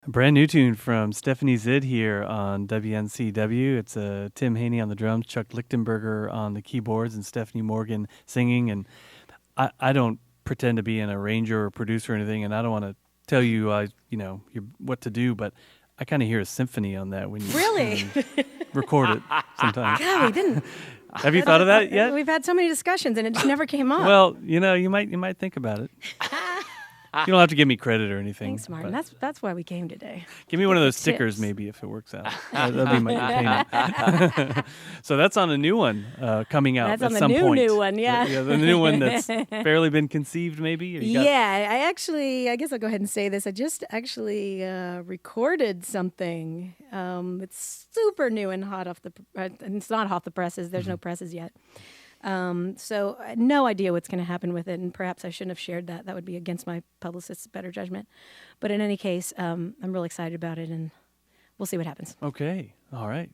A brand new tune from Stephanie Zid here on WNCW. It's Tim Haney on the drums, Chuck Lichtenberger on the keyboards, and Stephanie Morgan singing. And I don't pretend to be an arranger or producer or anything, and I don't want to tell you, what to do, but I kind of hear a symphony on that when you Really? record it sometimes. God, we didn't. Have you thought of that yet? We've had so many discussions, and it just never came up. Well, you might think about it. You don't have to give me credit or anything. Thanks, Martin. That's why we came today. Give me one of those tips. stickers, maybe, if it works out. That'd be my payment. So that's on a new one coming out That's at on the some point. new one, yeah. The new one that's fairly been conceived, maybe? Or you got- I guess I'll go ahead and say this. I just actually recorded something. It's super new and hot off the and it's not off the presses. There's no presses yet. So I had no idea what's going to happen with it, and perhaps I shouldn't have shared that. That would be against my publicist's better judgment. But in any case, I'm real excited about it, and we'll see what happens. Okay. All right.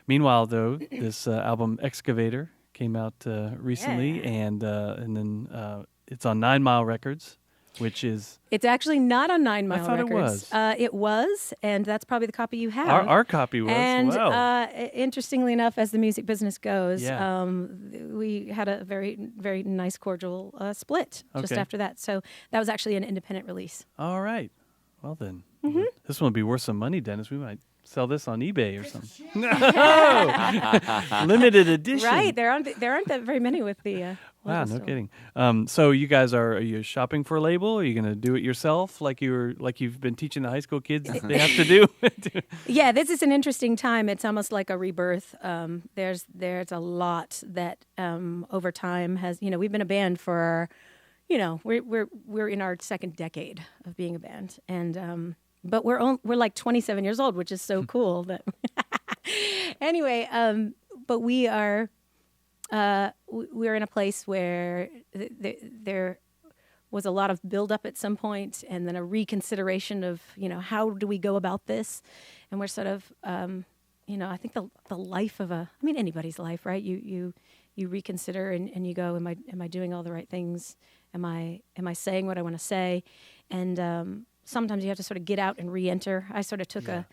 Meanwhile, though, this album Excavator came out recently, and then it's on 9 Mile Records, which is... It's actually not on 9 Mile thought it Records. was. It was, and that's probably the copy you have. Our copy was. And wow. Interestingly enough, as the music business goes, Yeah. we had a very, very nice, cordial split just Okay. after that. So that was actually an independent release. All right. Well, then. Mm-hmm. This one will be worth some money, Dennis. We might sell this on eBay or something. No! Limited edition. Right. There aren't that very many with the... Wow, label no still. kidding. So you guys are you shopping for a label? Are you going to do it yourself like you've been teaching the high school kids they have to do? Yeah, this is an interesting time. It's almost like a rebirth. There's a lot that over time has, we've been a band for, we're in our second decade of being a band, and but we're like 27 years old, which is so cool. That anyway, but we are. We're in a place where there was a lot of buildup at some point, and then a reconsideration of, how do we go about this? And we're sort of, I think the life of anybody's life, right? You reconsider and you go, am I doing all the right things? Am I saying what I want to say? And sometimes you have to sort of get out and re-enter. I sort of took a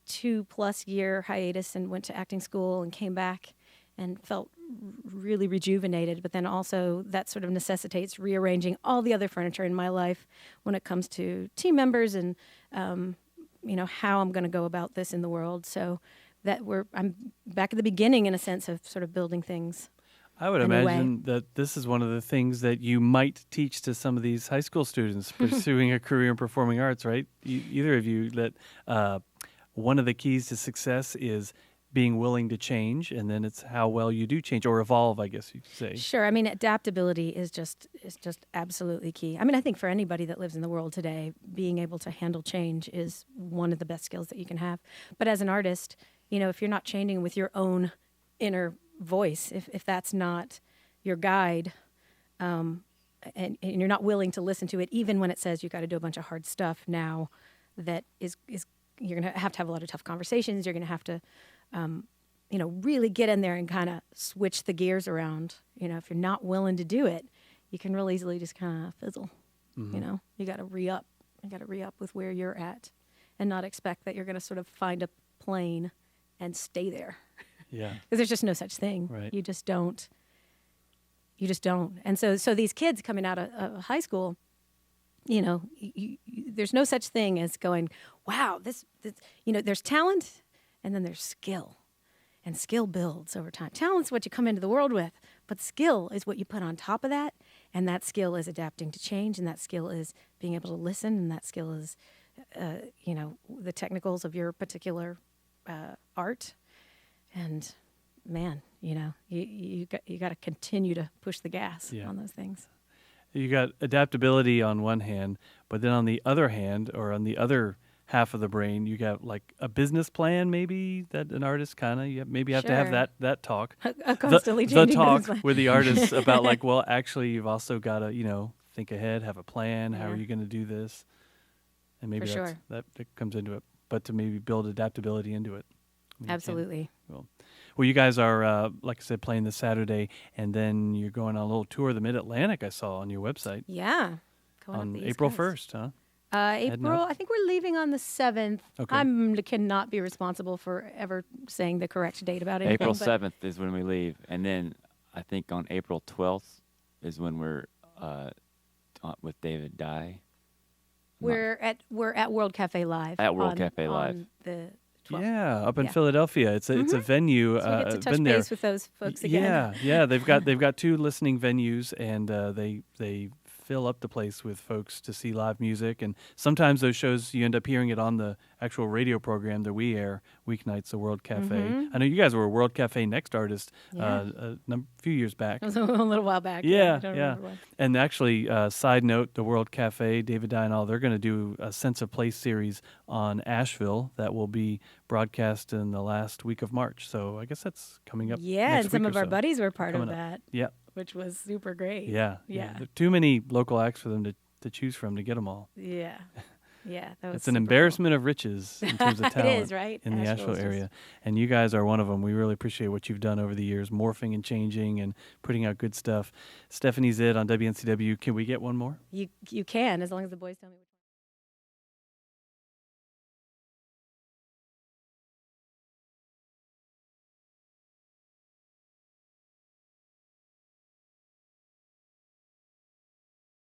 2+ year hiatus and went to acting school and came back and felt really rejuvenated, but then also that sort of necessitates rearranging all the other furniture in my life when it comes to team members and, how I'm going to go about this in the world. So that I'm back at the beginning in a sense of sort of building things. I would in a way. imagine that this is one of the things that you might teach to some of these high school students pursuing a career in performing arts, right? Either of you, that one of the keys to success is being willing to change, and then it's how well you do change or evolve, I guess you'd say. Sure. Adaptability is just absolutely key. I think for anybody that lives in the world today, being able to handle change is one of the best skills that you can have. But as an artist, if you're not changing with your own inner voice, if that's not your guide, and you're not willing to listen to it, even when it says you got to do a bunch of hard stuff now, that is you're going to have a lot of tough conversations. You're going to have to really get in there and kind of switch the gears around. If you're not willing to do it, you can real easily just kind of fizzle. Mm-hmm. You got to re-up. You got to re-up with where you're at and not expect that you're going to sort of find a plane and stay there. Yeah. Because there's just no such thing. Right. You just don't. And so these kids coming out of high school, there's no such thing as going, wow, this there's talent. And then there's skill, and skill builds over time. Talent's what you come into the world with, but skill is what you put on top of that, and that skill is adapting to change, and that skill is being able to listen, and that skill is, the technicals of your particular art. And man, you got to continue to push the gas on those things. You got adaptability on one hand, but then on the other hand, or on the other half of the brain, you got like a business plan, maybe, that an artist kind of maybe have to have that talk, a constantly the changing talk business plan. with the artist about like, well, actually, you've also got to think ahead, have a plan. How are you going to do this? And maybe that comes into it, but to maybe build adaptability into it. Absolutely. Well, you guys are, like I said, playing this Saturday, and then you're going on a little tour of the Mid-Atlantic. I saw on your website. Yeah. On April 1st, huh? Heading April, up? I think we're leaving on the 7th. Okay. I cannot be responsible for ever saying the correct date about anything. April but 7th is when we leave, and then I think on April 12th is when we're with David Dye. We're at World Cafe Live. At World Cafe Live. On the 12th. Yeah, up in Yeah. Philadelphia. It's a venue. So we get to touch been there. base with those folks again. Yeah. They've got 2 listening venues, and they fill up the place with folks to see live music. And sometimes those shows you end up hearing it on the actual radio program that we air weeknights at World Cafe. I know you guys were a World Cafe Next artist a few years back. It was a little while back. Yeah, I don't remember when. And actually, side note, the World Cafe, David Dye and all, they're going to do a Sense of Place series on Asheville that will be broadcast in the last week of March. So I guess that's coming up. Yeah, next and some week of or our so. buddies were part of Coming up. that, Yeah, which was super great. yeah. Yeah. There are too many local acts for them to choose from to get them all. Yeah. Yeah, that was It's an super embarrassment of riches in terms of It talent is, right? in the Asheville Asheville is just- area. And you guys are one of them. We really appreciate what you've done over the years, morphing and changing and putting out good stuff. Stephanie Zid on WNCW. Can we get one more? You can, as long as the boys tell me which